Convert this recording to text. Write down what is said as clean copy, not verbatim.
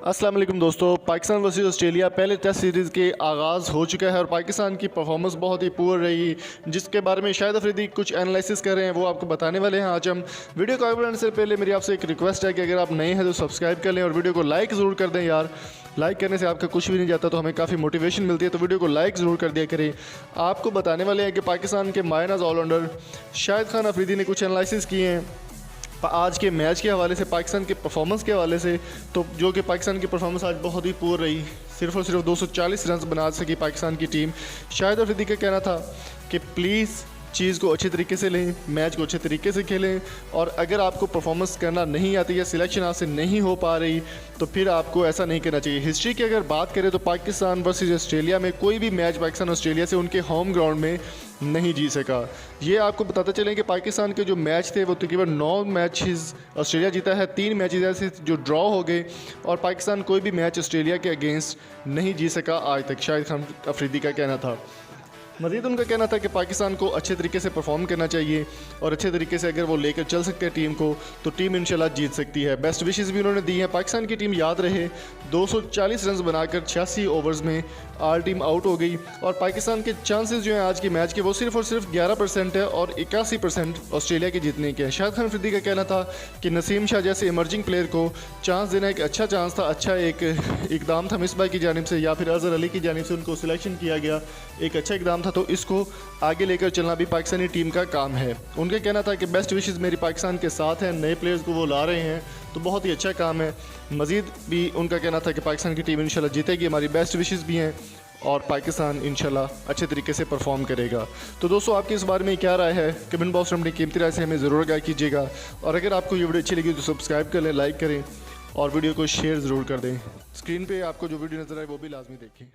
अस्सलाम वालेकुम दोस्तों, पाकिस्तान वर्सेस ऑस्ट्रेलिया पहले टेस्ट सीरीज़ के आगाज़ हो चुका है और पाकिस्तान की परफॉर्मेंस बहुत ही पुअर रही, जिसके बारे में शाहिद अफरीदी कुछ एनालिसिस कर रहे हैं, वो आपको बताने वाले हैं आज हम। वीडियो को आगे बढ़ाने से पहले मेरी आपसे एक रिक्वेस्ट है कि अगर आप नए हैं तो सब्सक्राइब कर लें और वीडियो को लाइक ज़रूर कर दें यार। लाइक करने से आपका कुछ भी नहीं जाता, तो हमें काफ़ी मोटिवेशन मिलती है, तो वीडियो को लाइक ज़रूर कर दिया करें। आपको बताने वाले हैं कि पाकिस्तान के मायनाज ऑलराउंडर शाहिद खान अफरीदी ने कुछ एनालिसिस किए हैं आज के मैच के हवाले से, पाकिस्तान के परफॉर्मेंस के हवाले से। तो जो कि पाकिस्तान की परफॉर्मेंस आज बहुत ही पुअर रही, सिर्फ और सिर्फ 240 रन बना सकी पाकिस्तान की टीम। शाहिद अफरीदी का कहना था कि प्लीज़ चीज़ को अच्छे तरीके से लें, मैच को अच्छे तरीके से खेलें, और अगर आपको परफॉर्मेंस करना नहीं आती या सिलेक्शन आपसे नहीं हो पा रही तो फिर आपको ऐसा नहीं करना चाहिए। हिस्ट्री की अगर बात करें तो पाकिस्तान वर्सेस ऑस्ट्रेलिया में कोई भी मैच पाकिस्तान ऑस्ट्रेलिया से उनके होम ग्राउंड में नहीं जीत सका। ये आपको बताते चलें कि पाकिस्तान के जो मैच थे वो तकरीबन 9 मैचेस ऑस्ट्रेलिया जीता है, 3 मैचेस ऐसे जो ड्रॉ हो गए, और पाकिस्तान कोई भी मैच ऑस्ट्रेलिया के अगेंस्ट नहीं जीत सका आज तक। शाहिद खान अफरीदी का कहना था। मज़ीद उनका कहना था कि पाकिस्तान को अच्छे तरीके से परफॉर्म करना चाहिए और अच्छे तरीके से अगर वो लेकर चल सकते हैं टीम को तो टीम इंशाल्लाह जीत सकती है। बेस्ट विशेस भी उन्होंने दी हैं। पाकिस्तान की टीम याद रहे 240 रन बनाकर 86 ओवर्स में ऑल टीम आउट हो गई, और पाकिस्तान के चांसेस जो हैं आज के मैच के वो सिर्फ और सिर्फ 11% है और 81% ऑस्ट्रेलिया के जीतने के हैं। शाहिद खान अफरीदी का कहना था कि नसीम शाह जैसे इमर्जिंग प्लेयर को चांस देना एक अच्छा चांस था, अच्छा एक इकदाम था मिसबाह की जानिब से या फिर अजहर अली की जानिब से उनको सिलेक्शन किया गया, एक अच्छा इकदाम था, तो इसको आगे लेकर चलना भी पाकिस्तानी टीम का काम है। उनका कहना था कि बेस्ट विशेस मेरी पाकिस्तान के साथ हैं, नए प्लेयर्स को वो ला रहे हैं, तो बहुत ही अच्छा काम है। मज़ीद भी उनका कहना था कि पाकिस्तान की टीम इंशाल्लाह जीतेगी, हमारी बेस्ट विशेस भी हैं और पाकिस्तान इंशाल्लाह अच्छे तरीके से परफॉर्म करेगा। तो दोस्तों, आपकी इस बारे में क्या राय है? कमेंट बॉक्स में अपनी कीमती राय से हमें ज़रूर आगाह कीजिएगा, और अगर आपको ये वीडियो अच्छी लगी तो सब्सक्राइब कर लें, लाइक करें और वीडियो को शेयर ज़रूर कर दें। स्क्रीन पर आपको जो वीडियो नज़र आए वो भी लाजमी देखें।